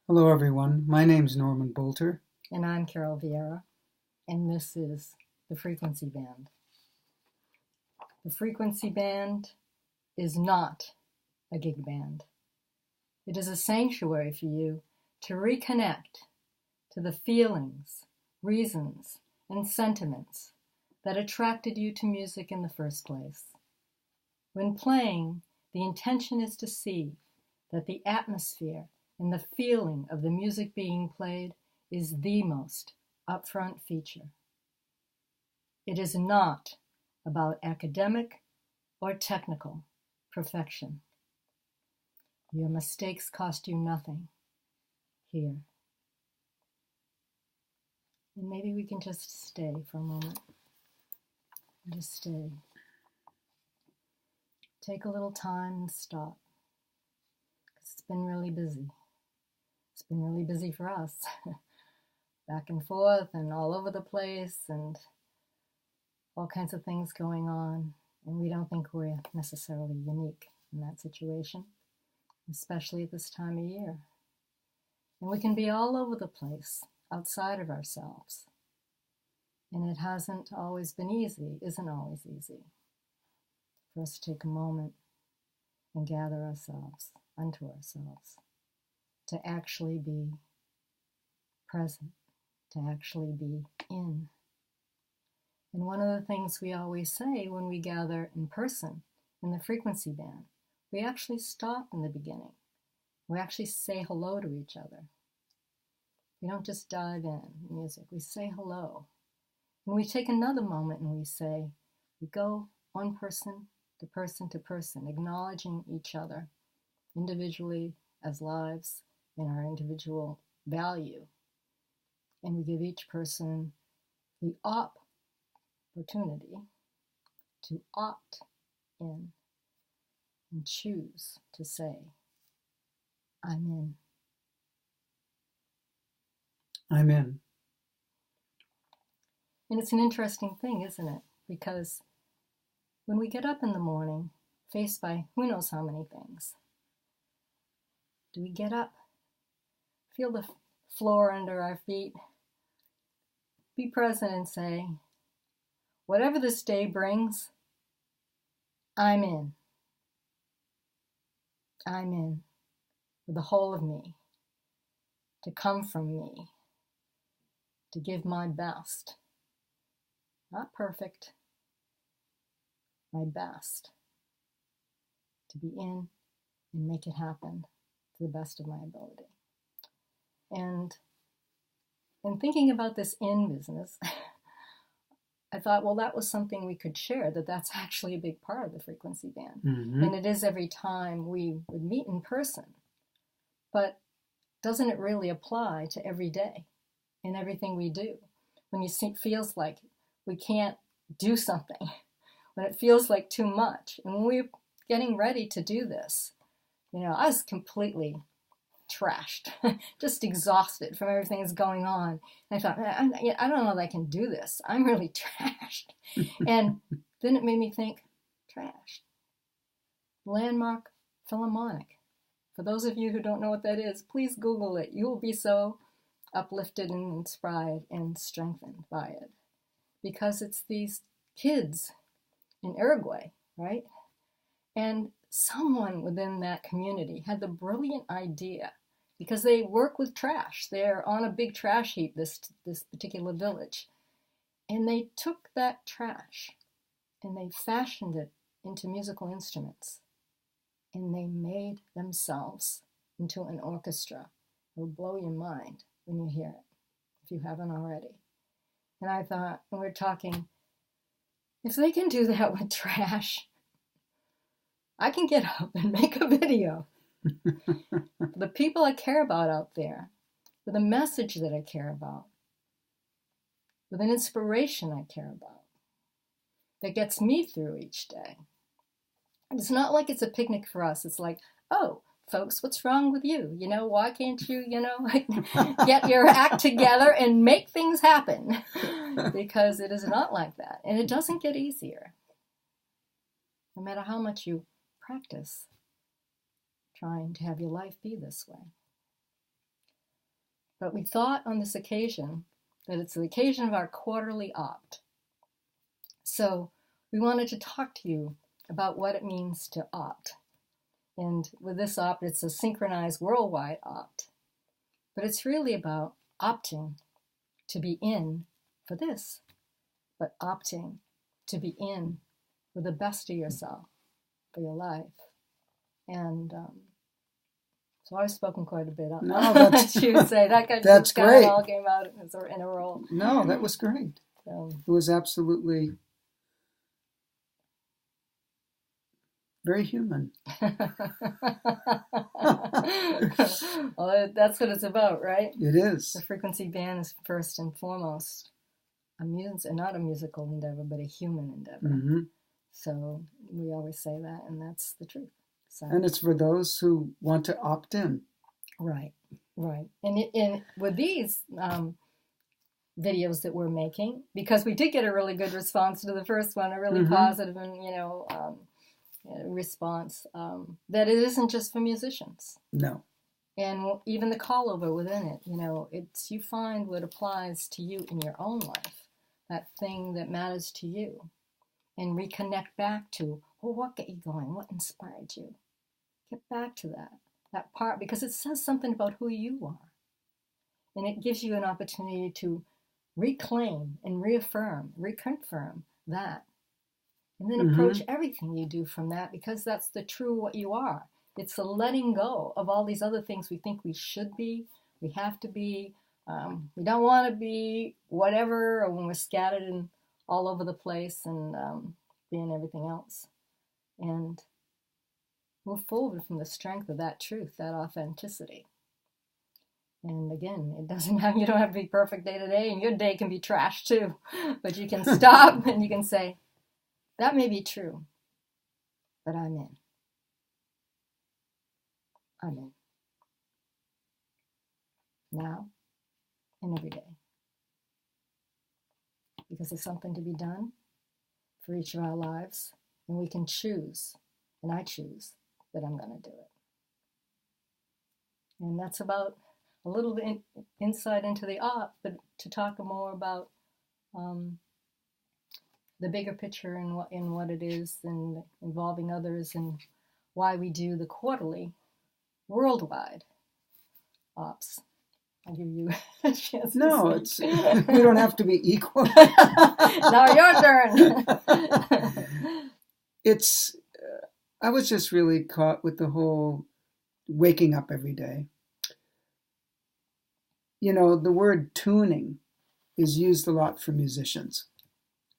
Hello, everyone. My name's Norman Bolter. And I'm Carol Viera, and this is the Frequency Band. The Frequency Band is not a gig band. It is a sanctuary for you to reconnect to the feelings, reasons, and sentiments that attracted you to music in the first place. When playing, the intention is to see that the atmosphere and the feeling of the music being played is the most upfront feature. It is not about academic or technical perfection. Your mistakes cost you nothing here. And maybe we can just stay for a moment. Just stay. Take a little time and stop. Because it's been really busy. It's been really busy for us. Back and forth and all over the place and all kinds of things going on. And we don't think we're necessarily unique in that situation, especially at this time of year. And we can be all over the place, outside of ourselves. And it hasn't always been easy, isn't always easy, for us to take a moment and gather ourselves unto ourselves, to actually be present, to actually be in. And one of the things we always say when we gather in person in the Frequency Band, we actually stop in the beginning. We actually say hello to each other. We don't just dive in music. We say hello. And we take another moment and we go one person to person to person, acknowledging each other individually as lives in our individual value. And we give each person the opportunity to opt in and choose to say, I'm in. I'm in. And it's an interesting thing, isn't it? Because when we get up in the morning, faced by who knows how many things, do we get up, feel the floor under our feet, be present and say, whatever this day brings, I'm in. I'm in with the whole of me, to come from me, to give my best. Not perfect, my best. To be in and make it happen to the best of my ability. And in thinking about this in business, I thought, well, that was something we could share, that's actually a big part of the Frequency Band. Mm-hmm. And it is every time we would meet in person. But doesn't it really apply to every day and everything we do? When it feels like we can't do something, when it feels like too much. And when we're getting ready to do this, I was completely trashed, just exhausted from everything that's going on. And I thought, I don't know that I can do this. I'm really trashed. And then it made me think, trashed. Landmark Philharmonic. For those of you who don't know what that is, please Google it. You will be so uplifted and inspired and strengthened by it. Because it's these kids in Uruguay, right? And someone within that community had the brilliant idea, because they work with trash. They're on a big trash heap, this particular village. And they took that trash and they fashioned it into musical instruments. And they made themselves into an orchestra. It will blow your mind when you hear it, if you haven't already. And I thought, and we're talking, if they can do that with trash, I can get up and make a video. The people I care about out there, with a message that I care about, with an inspiration I care about, that gets me through each day. And it's not like it's a picnic for us. It's like, oh, folks, what's wrong with you? Why can't you, get your act together and make things happen? Because it is not like that. And it doesn't get easier. No matter how much you practice trying to have your life be this way. But we thought on this occasion that it's the occasion of our quarterly opt. So we wanted to talk to you about what it means to opt. And with this opt, it's a synchronized worldwide opt. But it's really about opting to be in for this, but opting to be in for the best of yourself, for your life. And so I've spoken quite a bit on that. You would say that that's great. All came out in a row. No, that was great. It was absolutely very human. Well, that's what it's about, right? It is. The Frequency Band is first and foremost not a musical endeavor, but a human endeavor. Mm-hmm. So we always say that, and that's the truth. So, and it's for those who want to opt in. Right. And with these videos that we're making, because we did get a really good response to the first one, a really positive and response, that it isn't just for musicians. No. And even the call over within it, it's you find what applies to you in your own life, that thing that matters to you, and reconnect back to, what got you going? What inspired you? Get back to that part, because it says something about who you are. And it gives you an opportunity to reclaim and reconfirm that. And then approach everything you do from that, because that's the true what you are. It's a letting go of all these other things we think we should be, we have to be, we don't want to be, whatever, or when we're scattered and all over the place and being everything else. And move forward from the strength of that truth, that authenticity. And again, it doesn't have, you don't have to be perfect day to day, and your day can be trash too. But you can stop and you can say, that may be true, but I'm in. I'm in. Now and every day. Because there's something to be done for each of our lives, and we can choose, and I choose that I'm going to do it. And that's about a little bit insight into the art, but to talk more about the bigger picture and what it is, and involving others, and why we do the quarterly worldwide ops. I'll give you a chance. No, it's we don't have to be equal. Now your turn. I was just really caught with the whole waking up every day. The word tuning is used a lot for musicians.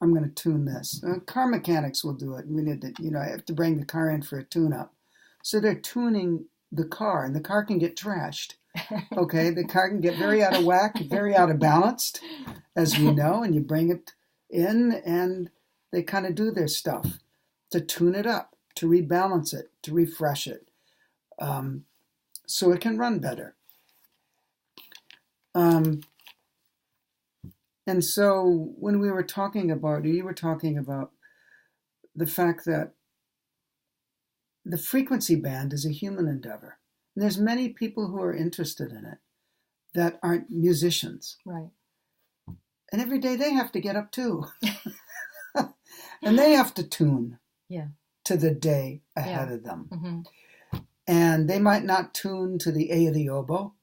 I'm going to tune this. Car mechanics will do it. We need to, I have to bring the car in for a tune-up. So they're tuning the car, and the car can get trashed. Okay, the car can get very out of whack, very out of balanced, as we know, and you bring it in, and they kind of do their stuff to tune it up, to rebalance it, to refresh it, so it can run better. And so when we were talking about, or you were talking about the fact that the frequency band is a human endeavor. And there's many people who are interested in it that aren't musicians. Right. And every day they have to get up too. And they have to tune to the day ahead of them. Mm-hmm. And they might not tune to the A of the oboe,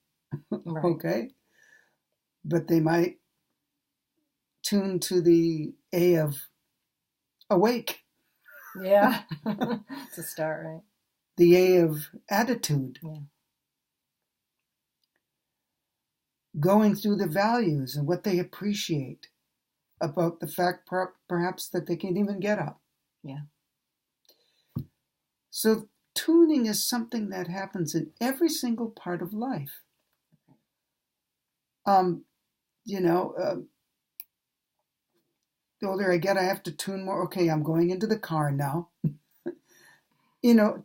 right. Okay? But they might tune to the A of awake. Yeah, it's a start, right? The A of attitude. Yeah. Going through the values and what they appreciate about the fact perhaps that they can't even get up. Yeah. So tuning is something that happens in every single part of life. The older I get, I have to tune more. Okay, I'm going into the car now.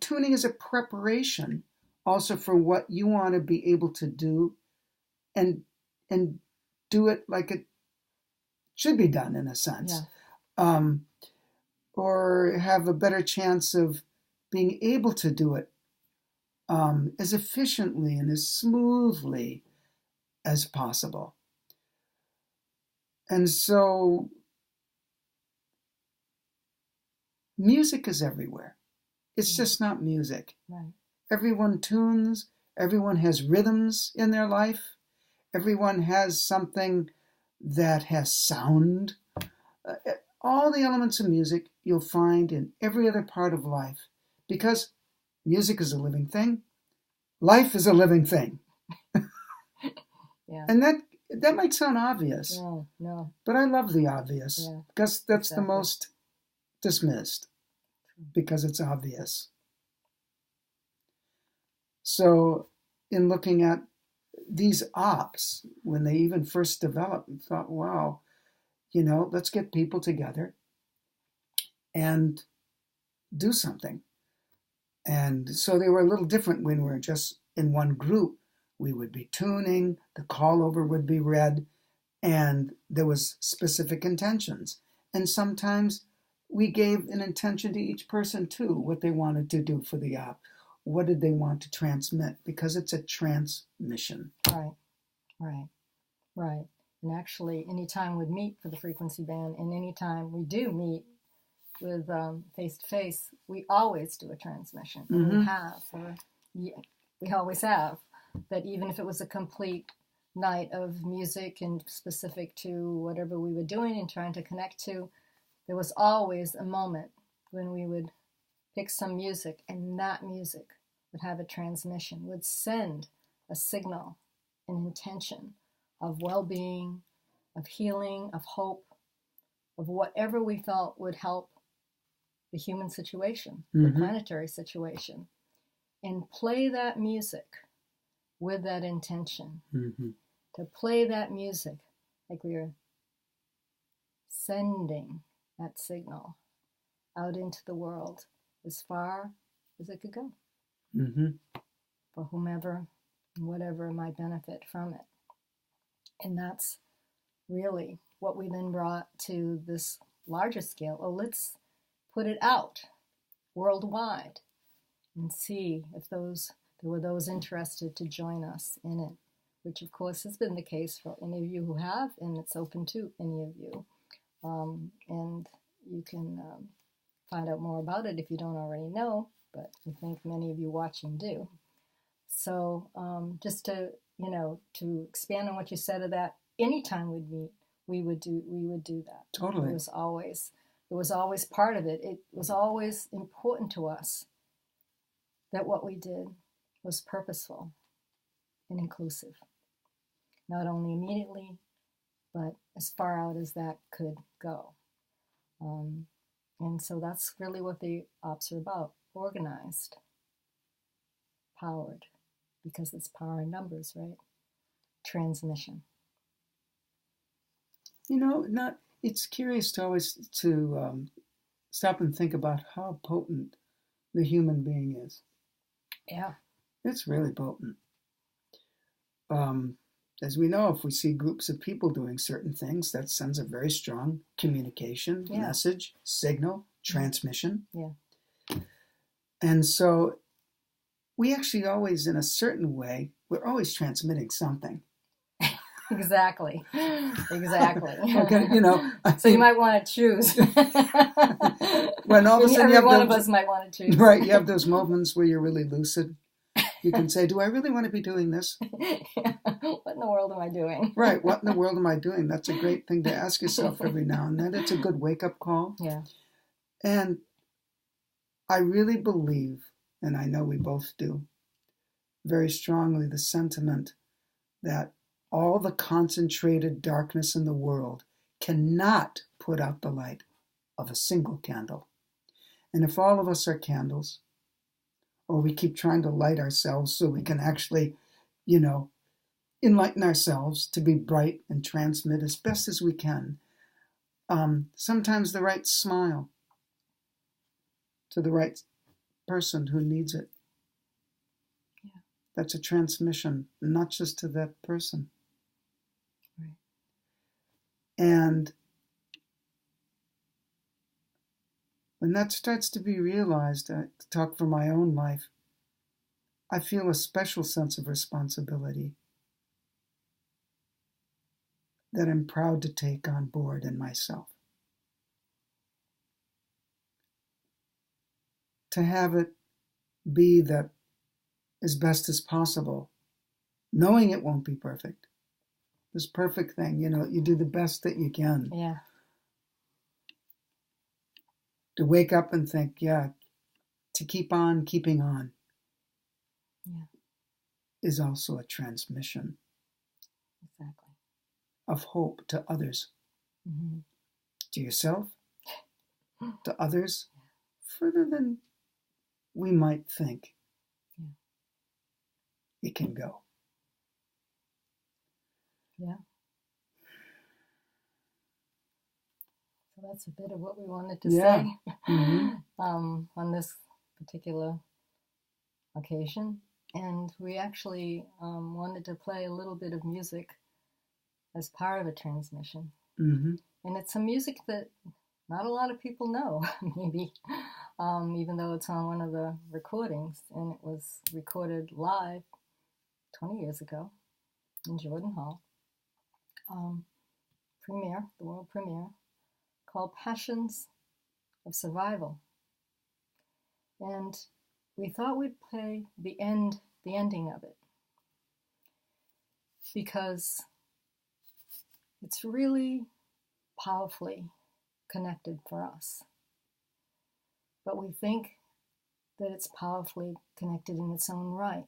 Tuning is a preparation also for what you want to be able to do and do it like it should be done, in a sense. Yeah. Or have a better chance of being able to do it as efficiently and as smoothly as possible. And so music is everywhere. It's just not music. Right. Everyone tunes. Everyone has rhythms in their life. Everyone has something that has sound. All the elements of music you'll find in every other part of life, because music is a living thing. Life is a living thing. Yeah. And that might sound obvious. No. But I love the obvious, because that's Exactly. the most dismissed, because it's obvious. So in looking at these ops, when they even first developed, I thought, wow, let's get people together and do something. And so they were a little different when we were just in one group. We would be tuning, the call over would be read, and there was specific intentions. And sometimes we gave an intention to each person too, what they wanted to do for the op. What did they want to transmit? Because it's a transmission. Right. And actually, anytime we meet for the Frequency Band, and anytime we do meet with face-to-face, we always do a transmission. And we have, we always have. That even if it was a complete night of music and specific to whatever we were doing and trying to connect to, there was always a moment when we would pick some music, and that music would have a transmission, would send a signal, an intention of well-being, of healing, of hope, of whatever we felt would help the human situation, the planetary situation, and play that music with that intention. To play that music like we are sending that signal out into the world as far as it could go for whomever and whatever might benefit from it. And that's really what we then brought to this larger scale. Oh, let's put it out worldwide and see if there were those interested to join us in it, which of course has been the case for any of you who have, and it's open to any of you. And you can find out more about it if you don't already know, but I think many of you watching do. So just to expand on what you said of that, anytime we'd meet, we would do that. Totally. It was always part of it. It was always important to us that what we did was purposeful and inclusive. Not only immediately, but as far out as that could go. And so that's really what the ops are about. Organized, powered, because it's power in numbers, right? Transmission. It's curious to always stop and think about how potent the human being is. Yeah. It's really potent. As we know, if we see groups of people doing certain things, that sends a very strong communication, message, signal, transmission. Yeah. And so we actually always, in a certain way, we're always transmitting something. Exactly. Okay, So you might want to choose. When all of a sudden one of us might want to choose. Right, you have those moments where you're really lucid. You can say, do I really want to be doing this? What in the world am I doing? Right, what in the world am I doing? That's a great thing to ask yourself every now and then. It's a good wake-up call. Yeah. And I really believe, and I know we both do, very strongly the sentiment that all the concentrated darkness in the world cannot put out the light of a single candle. And if all of us are candles, or we keep trying to light ourselves so we can actually, enlighten ourselves to be bright and transmit as best as we can, sometimes the right smile to the right person who needs it. Yeah. That's a transmission, not just to that person. Right. And when that starts to be realized, to talk for my own life, I feel a special sense of responsibility that I'm proud to take on board in myself. To have it be the as best as possible, knowing it won't be perfect. This perfect thing, you do the best that you can. Yeah. To wake up and think, yeah, to keep on keeping on. Yeah. Is also a transmission. Exactly. Of hope to others. Mm-hmm. To yourself, to others, further than we might think. Yeah. It can go. Yeah. So that's a bit of what we wanted to say Mm-hmm. On this particular occasion. And we actually wanted to play a little bit of music as part of a transmission. Mm-hmm. And it's some music that not a lot of people know, maybe, even though it's on one of the recordings. And it was recorded live 20 years ago in Jordan Hall. Premiere, the world premiere, called Passions of Survival. And we thought we'd play the ending of it, because it's really powerfully connected for us. But we think that it's powerfully connected in its own right.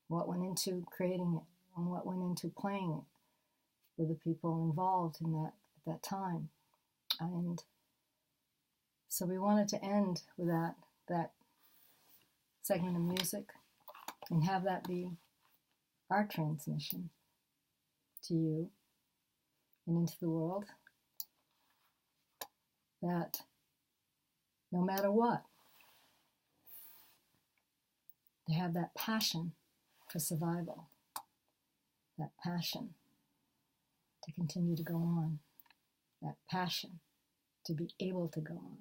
What went into creating it and what went into playing it with the people involved in that at that time. And so we wanted to end with that segment of music and have that be our transmission to you and into the world, that no matter what, to have that passion for survival, that passion to continue to go on, that passion to be able to go on.